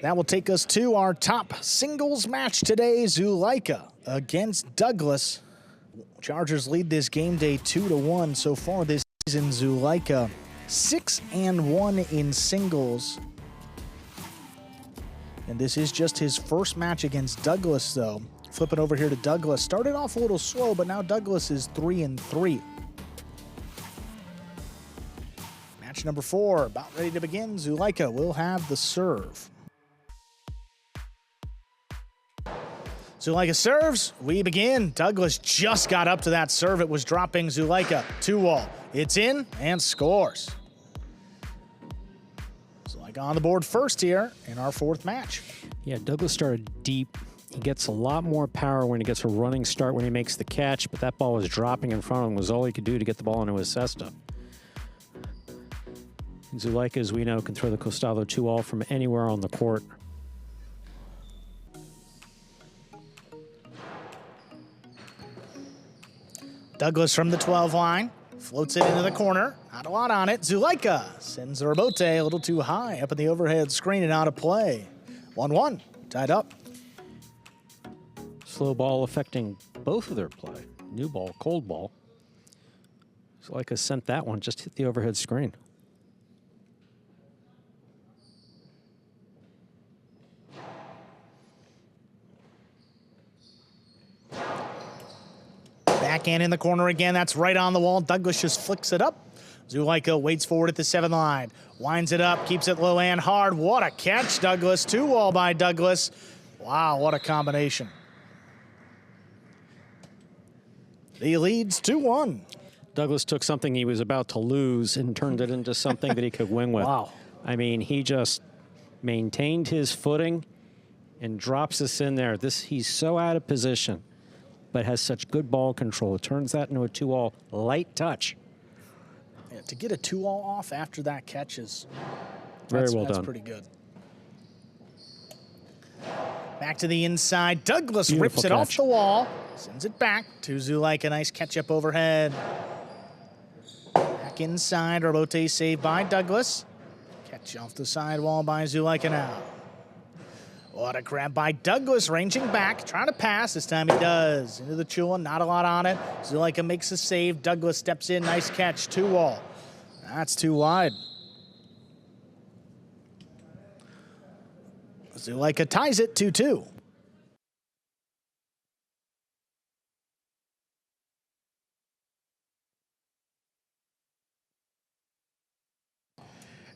That will take us to our top singles match today. Zulaika against Douglas. Chargers lead this game day 2-1 so far this season. Zulaika 6-1 in singles. And this is just his first match against Douglas, though. Flipping over here to Douglas. Started off a little slow, but now Douglas is 3-3. Match number 4, about ready to begin. Zulaika will have the serve. Zulaika serves, we begin. Douglas just got up to that serve. It was dropping Zulaika. 2-wall. It's in and scores. Zulaika on the board first here in our 4th match. Yeah, Douglas started deep. He gets a lot more power when he gets a running start when he makes the catch, but that ball was dropping in front of him. Was all he could do to get the ball into his cesta. Zulaika, as we know, can throw the Costado 2-all from anywhere on the court. Douglas from the 12 line, floats it into the corner. Not a lot on it. Zulaika sends the rebote a little too high up in the overhead screen and out of play. 1-1, tied up. Slow ball affecting both of their play. New ball, cold ball. Zulaika sent that one, just hit the overhead screen. Backhand in the corner again. That's right on the wall. Douglas just flicks it up. Zulaika waits forward at the 7 line. Winds it up, keeps it low and hard. What a catch, Douglas. 2-wall by Douglas. Wow, what a combination. He leads 2-1. Douglas took something he was about to lose and turned it into something that he could win with. Wow. I mean, he just maintained his footing and drops this in there. He's so out of position, but has such good ball control. It turns that into a 2-all light touch. Yeah, to get a 2-all off after that catch is very well that's done. Pretty good. Back to the inside. Douglas Beautiful rips it catch. off the wall. Sends it back to Zulaika. Nice catch up overhead. Back inside. Rebote saved by Douglas. Catch off the sidewall by Zulaika now. What a grab by Douglas, ranging back, trying to pass. This time he does. Into the Chula, not a lot on it. Zulaika makes a save. Douglas steps in, nice catch, 2-wall. That's too wide. Zulaika ties it 2-2.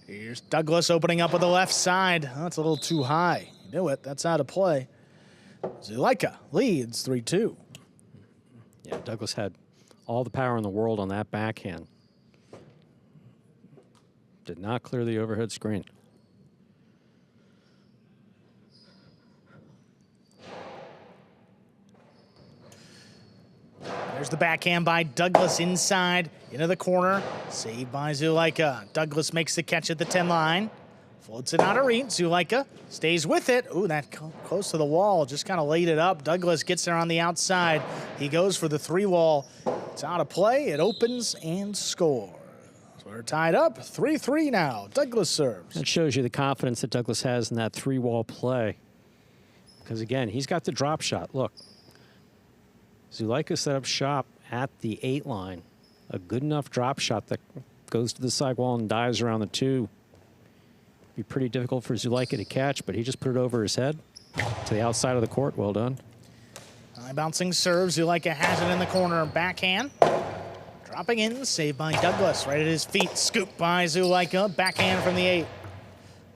Here's Douglas opening up with the left side. That's a little too high. You knew it. That's out of play. Zulaika leads 3-2. Yeah, Douglas had all the power in the world on that backhand. Did not clear the overhead screen. There's the backhand by Douglas inside, into the corner. Saved by Zulaika. Douglas makes the catch at the 10 line. Floats it out of reach. Zulaika stays with it. Ooh, that close to the wall. Just kind of laid it up. Douglas gets there on the outside. He goes for the 3-wall. It's out of play. It opens and scores. So we're tied up 3-3 now. Douglas serves. That shows you the confidence that Douglas has in that 3-wall play. Because, again, he's got the drop shot. Look. Zulaika set up shop at the 8 line. A good enough drop shot that goes to the sidewall and dives around the 2. Be pretty difficult for Zulaika to catch, but he just put it over his head to the outside of the court. Well done. High bouncing serve. Zulaika has it in the corner. Backhand. Dropping in. Saved by Douglas. Right at his feet. Scoop by Zulaika. Backhand from the 8.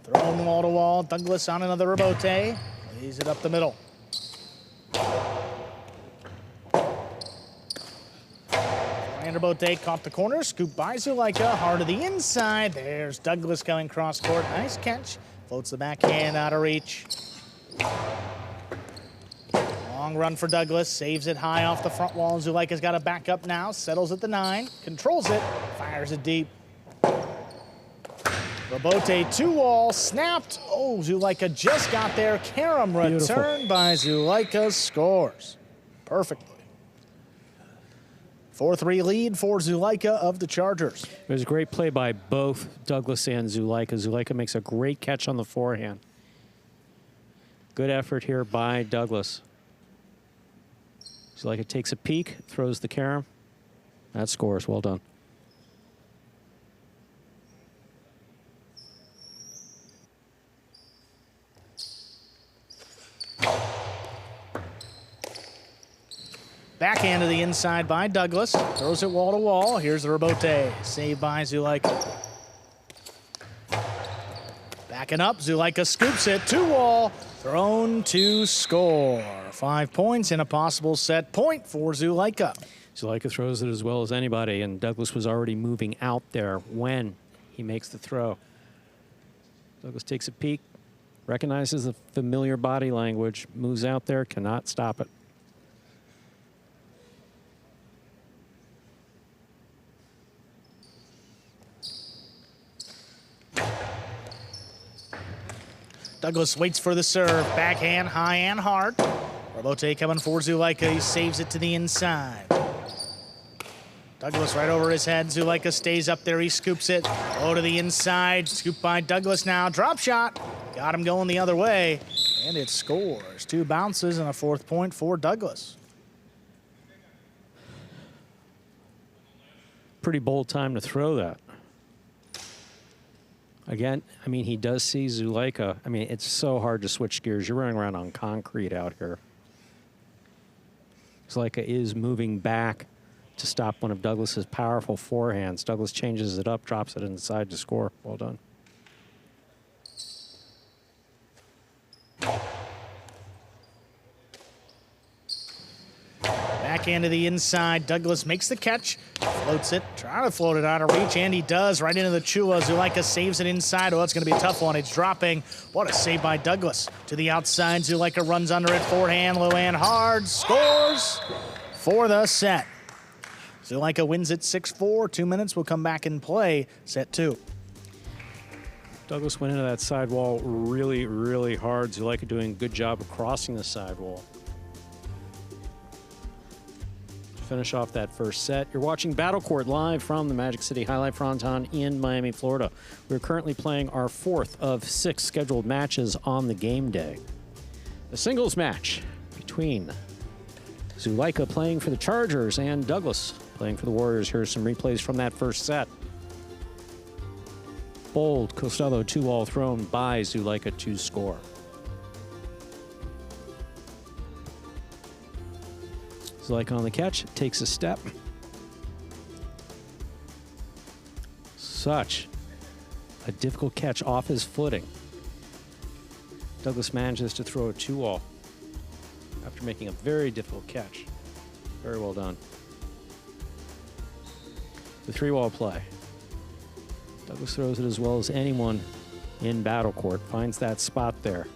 Thrown wall to wall. Douglas on another rebote. Lays it up the middle. Rebote caught the corner, scoop by Zulaika, hard to the inside. There's Douglas going cross court. Nice catch. Floats the backhand out of reach. Long run for Douglas, saves it high off the front wall. Zulaika's got to back up now, settles at the 9, controls it, fires it deep. Rebote 2-wall, snapped. Oh, Zulaika just got there. Karam return by Zulaika, scores. Perfectly. 4-3 lead for Zulaika of the Chargers. It was a great play by both Douglas and Zulaika. Zulaika makes a great catch on the forehand. Good effort here by Douglas. Zulaika takes a peek, throws the carom. That scores. Well done. Backhand to the inside by Douglas. Throws it wall to wall. Here's the rebote. Saved by Zulaika. Backing up, Zulaika scoops it to wall. Thrown to score. 5 points in a possible set point for Zulaika. Zulaika throws it as well as anybody, and Douglas was already moving out there when he makes the throw. Douglas takes a peek, recognizes the familiar body language, moves out there, cannot stop it. Douglas waits for the serve. Backhand, high and hard. Rebote coming for Zulaika. He saves it to the inside. Douglas right over his head. Zulaika stays up there. He scoops it. Low to the inside. Scooped by Douglas now. Drop shot. Got him going the other way. And it scores. 2 bounces and a 4th point for Douglas. Pretty bold time to throw that. Again, I mean, he does see Zulaika. I mean, it's so hard to switch gears. You're running around on concrete out here. Zulaika is moving back to stop one of Douglas's powerful forehands. Douglas changes it up, drops it inside to score. Well done. Backhand to the inside. Douglas makes the catch. Floats it. Trying to float it out of reach, and he does. Right into the Chula. Zulaika saves it inside. Oh, it's going to be a tough one. It's dropping. What a save by Douglas. To the outside. Zulaika runs under it. Forehand, low and hard. Scores for the set. Zulaika wins it 6-4. 2 minutes will come back and play set 2. Douglas went into that sidewall really, really hard. Zulaika doing a good job of crossing the sidewall. Finish off that first set. You're watching Battle Court live from the Magic City Jai-Alai Fronton in Miami, Florida. We're currently playing our 4th of 6 scheduled matches on the game day. The singles match between Zulaika playing for the Chargers and Douglas playing for the Warriors. Here's some replays from that first set. Bold Costello 2-all thrown by Zulaika to score. Zulaika on the catch, takes a step. Such a difficult catch off his footing. Douglas manages to throw a 2-all after making a very difficult catch. Very well done. The 3-wall play. Douglas throws it as well as anyone in Battle Court. Finds that spot there.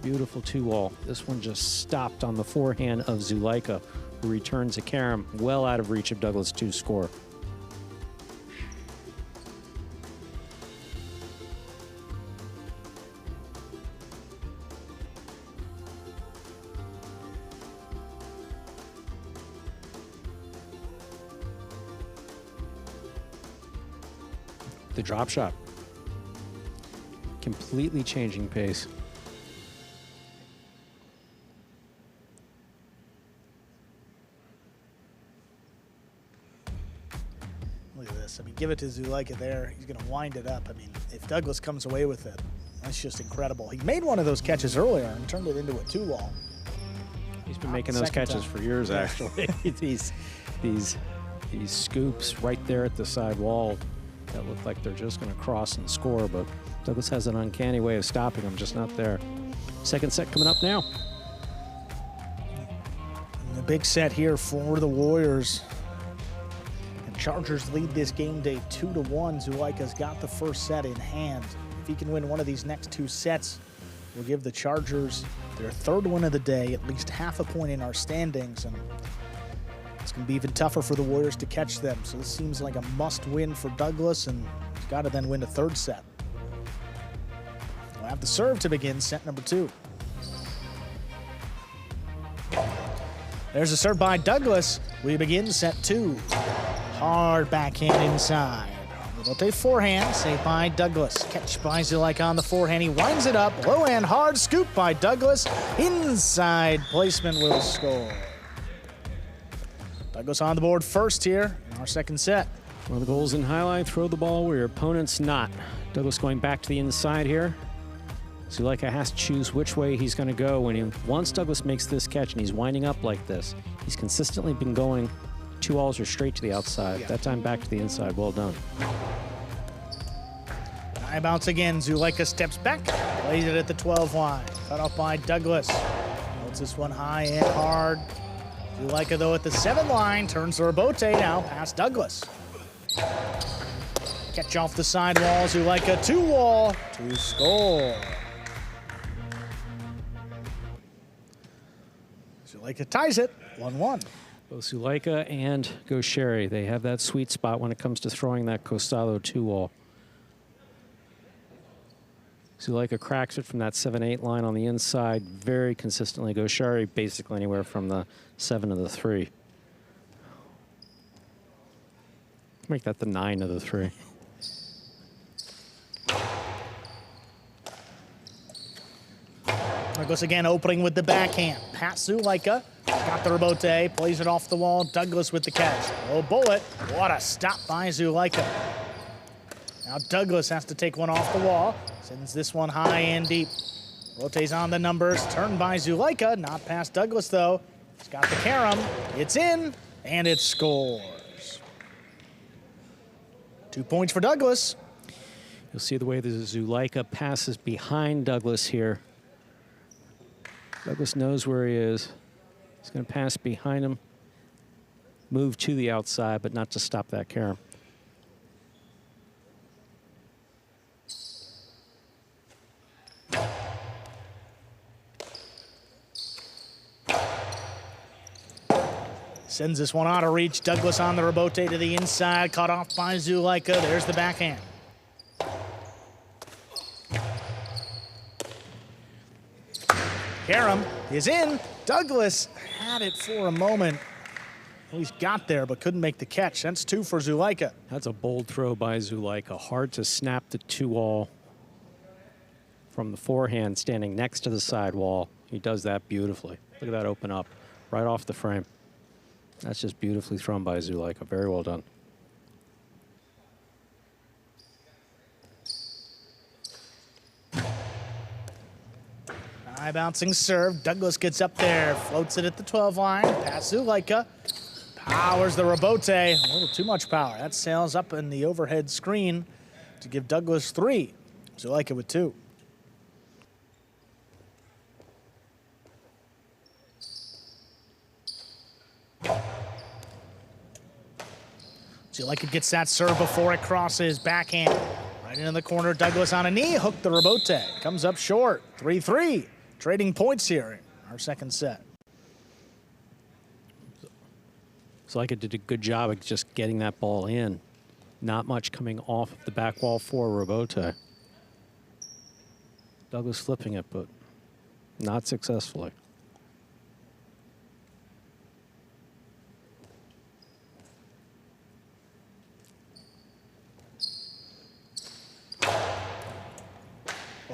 Beautiful 2-wall. This one just stopped on the forehand of Zulaika, who returns a carom well out of reach of Douglas to score. The drop shot. Completely changing pace. Look at this. I mean, give it to Zulaika there. He's going to wind it up. I mean, if Douglas comes away with it, that's just incredible. He made one of those catches earlier and turned it into a 2-wall. He's been making those catches for years, actually. these scoops right there at the side wall that look like they're just going to cross and score, but Douglas has an uncanny way of stopping them, just not there. Second set coming up now. And the big set here for the Warriors. And Chargers lead this game day 2-1. Zulaika's got the first set in hand. If he can win one of these next 2 sets, we'll give the Chargers their 3rd win of the day, at least half a point in our standings, and it's going to be even tougher for the Warriors to catch them. So this seems like a must-win for Douglas, and he's got to then win the 3rd set. We'll have the serve to begin set number 2. There's a serve by Douglas. We begin set 2. Hard backhand inside. Robote forehand, saved by Douglas. Catch by Zulaika on the forehand. He winds it up. Low and hard scoop by Douglas. Inside placement will score. Douglas on the board first here in our second set. One of the goals in highlight, throw the ball where your opponent's not. Douglas going back to the inside here. Zulaika has to choose which way he's going to go. Once Douglas makes this catch and he's winding up like this, he's consistently been going 2 balls or straight to the outside. Yeah. That time back to the inside. Well done. High bounce again. Zulaika steps back, plays it at the 12 line. Cut off by Douglas. Holds this one high and hard. Zulaika, though, at the 7 line, turns the Robote now past Douglas. Catch off the sidewall. Zulaika 2 wall to score. Zulaika ties it 1-1. Both Zulaika and Gaucheri, they have that sweet spot when it comes to throwing that Costado 2-wall. Zulaika cracks it from that 7-8 line on the inside very consistently. Gaucheri basically anywhere from the 7 to the 3. Make that the 9 to the 3. Douglas again opening with the backhand. Past Zulaika. Got the Robote. Plays it off the wall. Douglas with the catch. Oh, bullet. What a stop by Zulaika. Now Douglas has to take one off the wall. Sends this one high and deep. Rotates on the numbers. Turned by Zulaika. Not past Douglas, though. He's got the carom. It's in, and it scores. 2 points for Douglas. You'll see the way the Zulaika passes behind Douglas here. Douglas knows where he is. He's going to pass behind him, move to the outside, but not to stop that carom. Sends this one out of reach. Douglas on the Robote to the inside. Caught off by Zulaika. There's the backhand. Carom is in. Douglas had it for a moment. Well, he's got there, but couldn't make the catch. That's 2 for Zulaika. That's a bold throw by Zulaika. Hard to snap the 2-wall from the forehand standing next to the sidewall. He does that beautifully. Look at that open up right off the frame. That's just beautifully thrown by Zulaika. Very well done. High bouncing serve. Douglas gets up there, floats it at the 12 line. Past Zulaika. Powers the Robote. A little too much power. That sails up in the overhead screen to give Douglas 3. Zulaika with 2. Zulaika gets that serve before it crosses. Backhand. Right into the corner. Douglas on a knee. Hooked the Robote. Comes up short. 3-3. Trading points here in our second set. Zulaika did a good job of just getting that ball in. Not much coming off of the back wall for Robote. Douglas flipping it, but not successfully.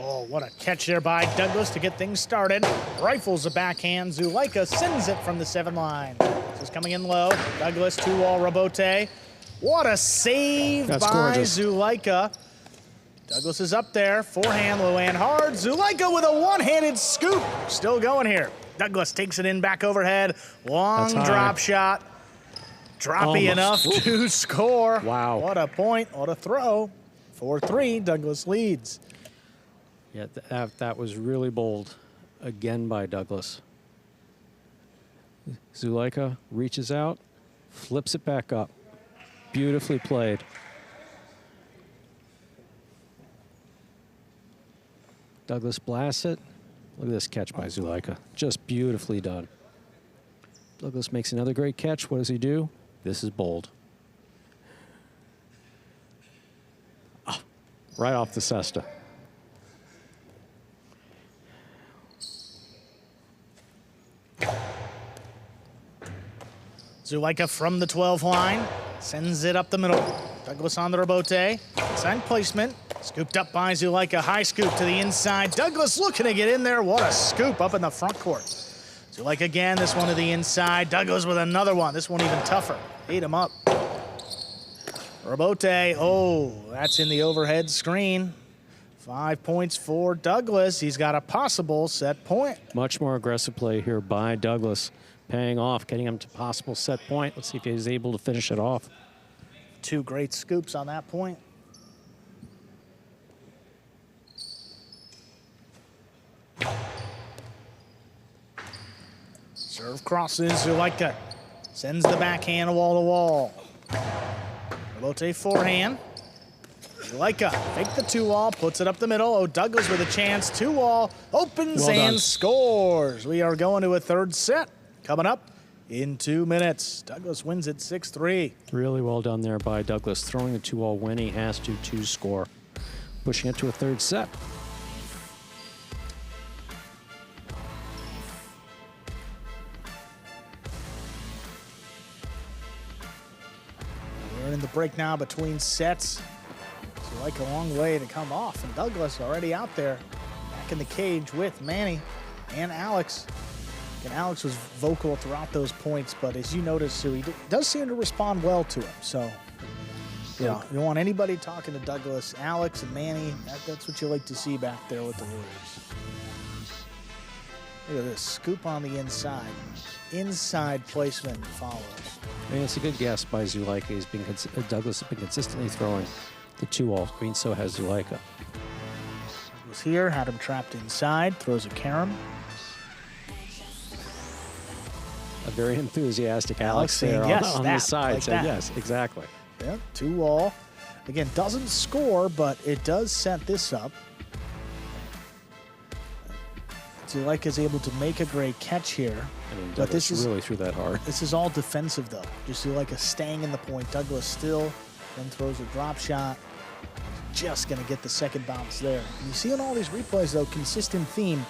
Oh, what a catch there by Douglas to get things started. Rifles a backhand. Zulaika sends it from the 7 line. This is coming in low. Douglas 2-wall Robote. What a save That's by gorgeous. Zulaika. Douglas is up there. Forehand, low and hard. Zulaika with a one-handed scoop. Still going here. Douglas takes it in back overhead. Long drop shot. Droppy enough to score. Wow. What a point. What a throw. 4-3. Douglas leads. Yeah, that was really bold again by Douglas. Zulaika reaches out, flips it back up. Beautifully played. Douglas blasts it. Look at this catch by Zulaika. Just beautifully done. Douglas makes another great catch. What does he do? This is bold. Oh, right off the cesta. Zulaika from the 12 line, sends it up the middle. Douglas on the rebote. Inside placement. Scooped up by Zulaika. High scoop to the inside. Douglas looking to get in there. What a scoop up in the front court. Zulaika again, this one to the inside. Douglas with another one. This one even tougher. Ate him up. Rebote. Oh, that's in the overhead screen. 5 points for Douglas. He's got a possible set point. Much more aggressive play here by Douglas, paying off, getting him to possible set point. Let's see if he's able to finish it off. 2 great scoops on that point. Serve crosses. Zulaika sends the backhand wall to wall. Rebote forehand. Zulaika fake the 2-wall, puts it up the middle. Oh, Douglas with a chance. 2-wall opens Well and done. scores. We are going to a third set coming up in 2 minutes. Douglas wins it 6-3. Really well done there by Douglas, throwing the 2-all when he has to score, pushing it to a third set. We're in the break now between sets. Like a long way to come off, and Douglas already out there back in the cage with Manny and Alex. And Alex was vocal throughout those points, but as you notice, he does seem to respond well to him. So, yeah, you want anybody talking to Douglas, Alex, and Manny, that's what you like to see back there with the Warriors. Look at this scoop on the inside. Inside placement follows. I mean, it's a good guess by Zulaika. Douglas has been consistently throwing the 2-all. I mean, so has Zulaika. Was here, had him trapped inside, throws a carom. A very enthusiastic Alex there yes, on the side. like So that. yes, exactly. Yeah, 2-all. Again, doesn't score, but it does set this up. Zulaika is able to make a great catch here. I mean, But Douglas this is really threw that hard. This is all defensive, though. Just Zulaika staying in the point. Douglas still, then throws a drop shot. Just going to get the second bounce there. And you see in all these replays, though, consistent theme,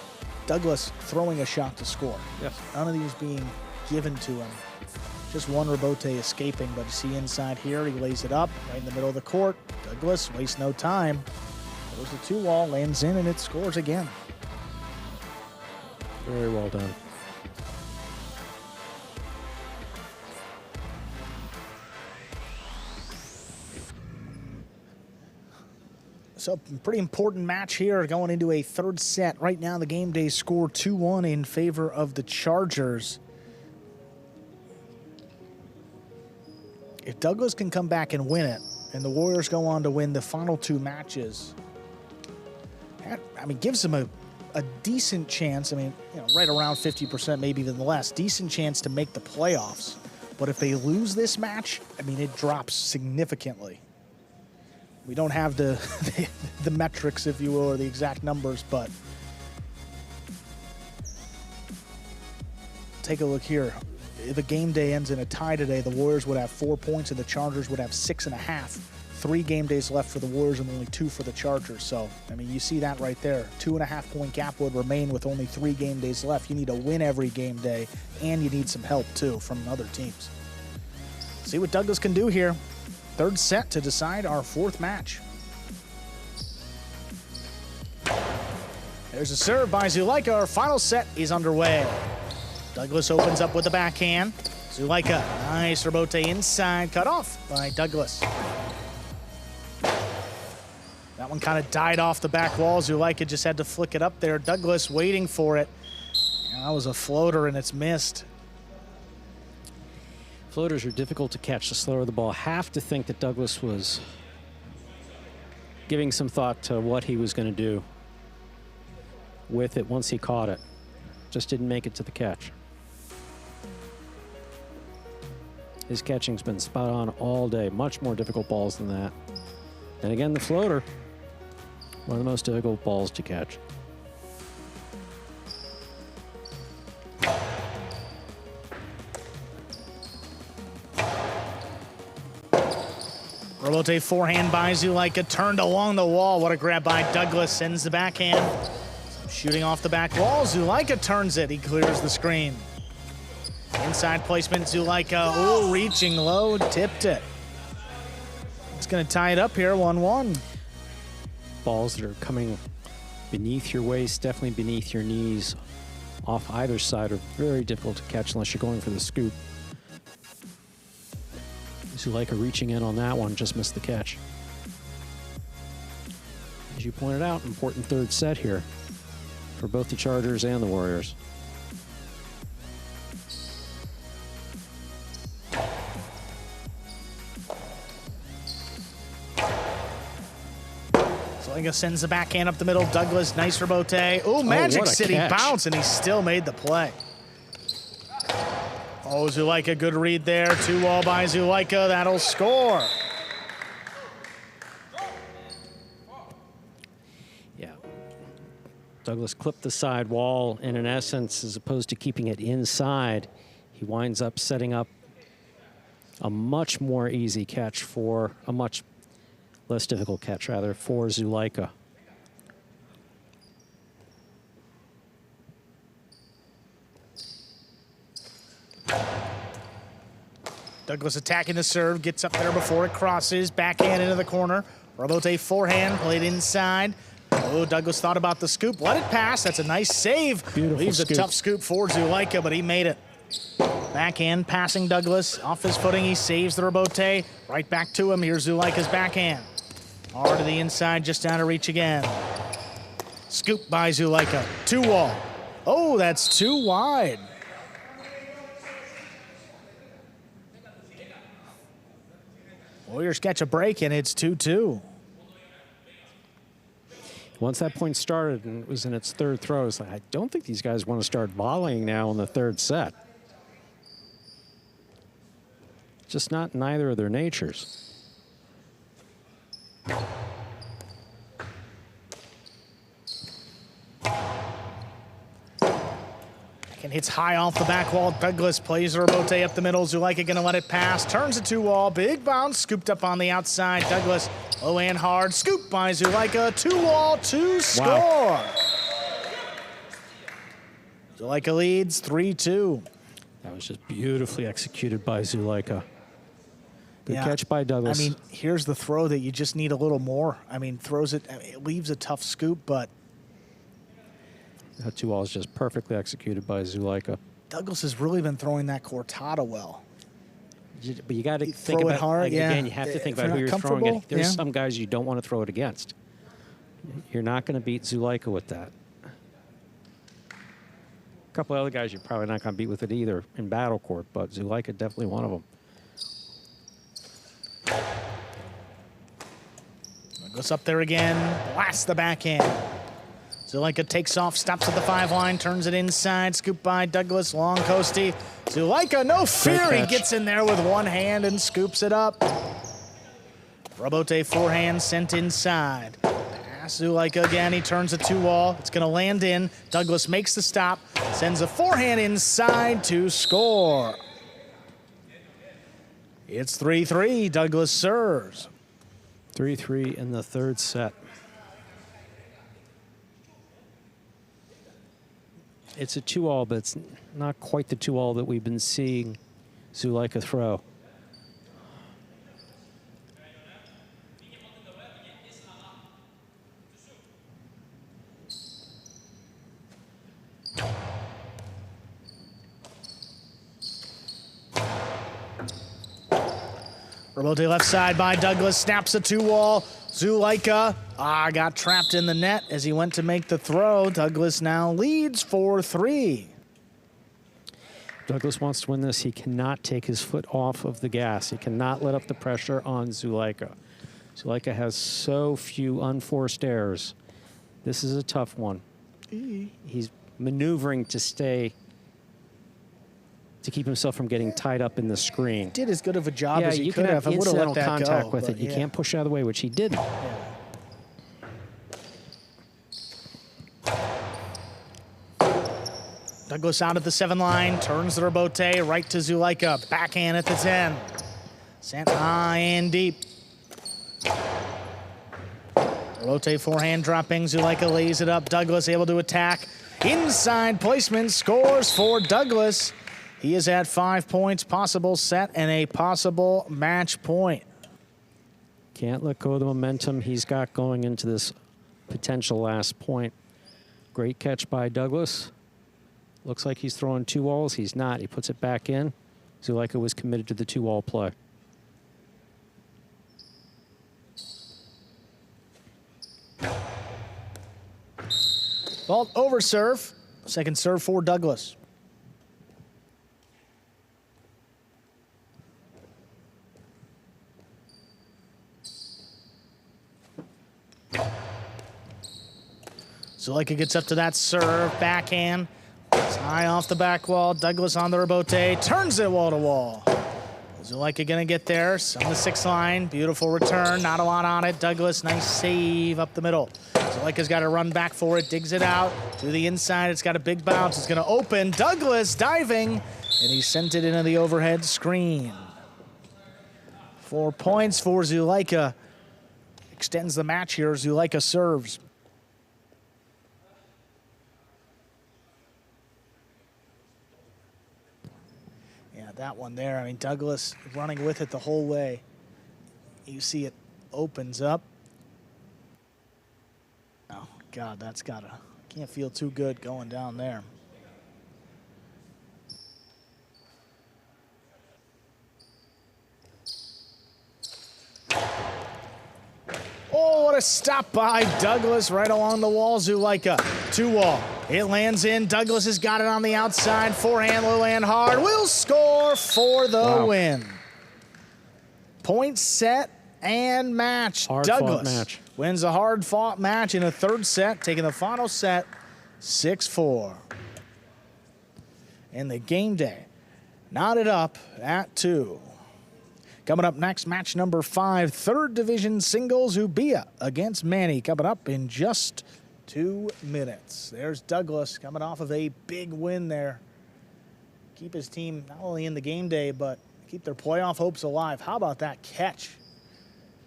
Douglas throwing a shot to score. Yes. None of these being given to him. Just one rebote escaping, but you see inside here, he lays it up right in the middle of the court. Douglas wastes no time. Throws the 2-wall, lands in, and it scores again. Very well done. So, pretty important match here going into a third set. Right now, the game day score 2-1 in favor of the Chargers. If Douglas can come back and win it, and the Warriors go on to win the final 2 matches, that, I mean, gives them a decent chance. I mean, you know, right around 50%, maybe even less. Decent chance to make the playoffs. But if they lose this match, I mean, it drops significantly. We don't have the metrics, if you will, or the exact numbers, but take a look here. If a game day ends in a tie today, the Warriors would have 4 points and the Chargers would have 6.5. 3 game days left for the Warriors and only 2 for the Chargers. So, I mean, you see that right there. 2.5 point gap would remain with only 3 game days left. You need to win every game day, and you need some help, too, from other teams. See what Douglas can do here. Third set to decide our 4th match. There's a serve by Zulaika. Our final set is underway. Douglas opens up with the backhand. Zulaika, nice rebote inside, cut off by Douglas. That one kind of died off the back wall. Zulaika just had to flick it up there. Douglas waiting for it. And that was a floater, and it's missed. Floaters are difficult to catch. The slower the ball, have to think that Douglas was giving some thought to what he was going to do with it once he caught it. Just didn't make it to the catch. His catching's been spot on all day. Much more difficult balls than that. And again, the floater, one of the most difficult balls to catch. Rebote forehand by Zulaika, turned along the wall. What a grab by Douglas, sends the backhand. Shooting off the back wall, Zulaika turns it. He clears the screen. Inside placement, Zulaika, oh, reaching low, tipped it. It's going to tie it up here, 1-1. Balls that are coming beneath your waist, definitely beneath your knees, off either side, are very difficult to catch unless you're going for the scoop. Zulaika reaching in on that one, just missed the catch. As you pointed out, important third set here for both the Chargers and the Warriors. Zulaika sends the backhand up the middle. Douglas, nice rebote. Oh, Magic City catch. bounce, and he still made the play. Oh, Zulaika, good read there. 2-all by Zulaika. That'll score. Yeah. Douglas clipped the side wall, and in essence, as opposed to keeping it inside, he winds up setting up a much more easy catch for a much less difficult catch, rather, for Zulaika. Douglas attacking the serve, gets up there before it crosses, backhand into the corner. Rebote forehand, played inside. Oh, Douglas thought about the scoop, let it pass. That's a nice save. Beautiful Leaves scoop. a tough scoop for Zulaika, but he made it. Backhand passing Douglas, off his footing, he saves the rebote. Right back to him, here's Zulaika's backhand. Hard to the inside, just out of reach again. Scoop by Zulaika, 2-all. Oh, that's too wide. Warriors catch a break, and it's 2-2. Once that point started and it was in its third throw, it's like, I don't think these guys want to start volleying now in the third set. Just not in either of their natures. And hits high off the back wall. Douglas plays a rebote up the middle. Zulaika gonna let it pass. Turns a 2-all. Big bounce. Scooped up on the outside. Douglas low and hard. Scoop by Zulaika. 2-all to score. Wow. Zulaika leads 3-2. That was just beautifully executed by Zulaika. Good catch by Douglas. I mean, here's the throw that you just need a little more. I mean, throws it. It leaves a tough scoop, but that 2-all is just perfectly executed by Zulaika. Douglas has really been throwing that cortada well. But you got to think about it hard. Again, you have to think about who you're throwing it. There's some guys you don't want to throw it against. You're not going to beat Zulaika with that. A couple other guys you're probably not going to beat with it either in battle court, but Zulaika definitely one of them. Goes up there again, blasts the backhand. Zulaika takes off, stops at the 5 line, turns it inside, scoop by Douglas, long coasty. Zulaika, no fear, he gets in there with one hand and scoops it up. Rebote forehand sent inside. Pass Zulaika again, he turns a 2-all. It's gonna land in. Douglas makes the stop, sends a forehand inside to score. It's 3-3, Douglas serves. 3-3 in the third set. It's a 2-all, but it's not quite the 2-all that we've been seeing Zulaika throw. Rebote left side by Douglas, snaps a 2-all. Zulaika got trapped in the net as he went to make the throw. Douglas now leads 4-3. Douglas wants to win this. He cannot take his foot off of the gas. He cannot let up the pressure on Zulaika. Zulaika has so few unforced errors. This is a tough one. He's maneuvering to keep himself from getting tied up in the screen. Did as good of a job as he you could can have I would have incidental let that contact go, with it. You yeah. can't push out of the way, which he didn't. Douglas out at the 7 line, turns the rebote right to Zulaika. Backhand at the 10. Sent high and deep. Rebote forehand dropping. Zulaika lays it up. Douglas able to attack. Inside placement, scores for Douglas. He is at 5 points, possible set and a possible match point. Can't let go of the momentum he's got going into this potential last point. Great catch by Douglas. Looks like he's throwing 2 walls. He's not. He puts it back in. Zulaika was committed to the 2-wall play. Vault over serve. Second serve for Douglas. Zulaika gets up to that serve, backhand. It's high off the back wall. Douglas on the rebote, turns it wall to wall. Zulaika gonna get there, on the 6th line. Beautiful return, not a lot on it. Douglas, nice save up the middle. Zulaika's got to run back for it, digs it out to the inside. It's got a big bounce. It's gonna open. Douglas diving, and he sent it into the overhead screen. 4 points for Zulaika. Extends the match here. Zulaika serves. That one there, I mean, Douglas running with it the whole way. You see it opens up. Oh, God, that's gotta, can't feel too good going down there. Oh, what a stop by Douglas right along the wall. Zulaika, 2-wall. It lands in. Douglas has got it on the outside. Forehand will land hard. Will score for the win. Point set and match. Douglas match. Wins a hard-fought match in a 3rd set, taking the final set 6-4. And the game day knotted up at 2. Coming up next, match number 5, 3rd division singles, Ubia against Manny. Coming up in just 2 minutes. There's Douglas coming off of a big win there. Keep his team not only in the game day, but keep their playoff hopes alive. How about that catch?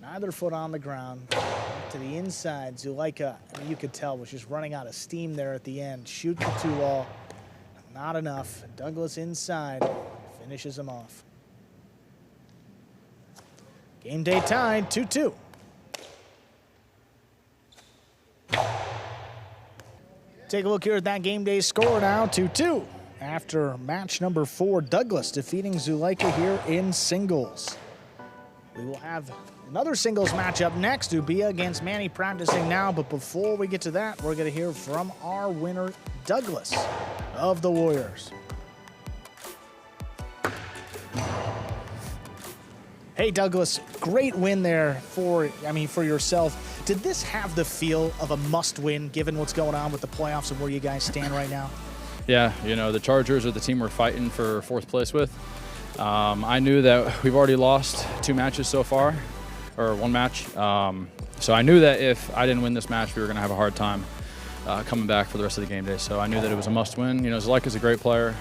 Neither foot on the ground. To the inside, Zulaika, you could tell, was just running out of steam there at the end. Shoot the 2-wall. Not enough. Douglas inside finishes him off. Game day tied 2-2. Take a look here at that game day score now, 2-2. After match number 4, Douglas defeating Zulaika here in singles. We will have another singles matchup next, Ubia against Manny practicing now, but before we get to that, we're gonna hear from our winner, Douglas of the Warriors. Hey, Douglas, great win there for yourself. Did this have the feel of a must-win given what's going on with the playoffs and where you guys stand right now? Yeah, you know, the Chargers are the team we're fighting for 4th place with. I knew that we've already lost 2 matches so far, or 1 match. So I knew that if I didn't win this match, we were going to have a hard time coming back for the rest of the game day. So I knew that it was a must-win. You know, Zulaika's a great player.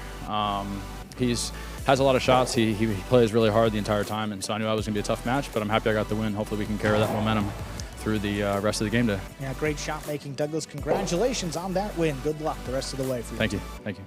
Has a lot of shots. He plays really hard the entire time, and so I knew I was going to be a tough match, but I'm happy I got the win. Hopefully we can carry that momentum through the rest of the game day. Yeah, great shot making, Douglas. Congratulations on that win. Good luck the rest of the way for you. Thank you. Thank you.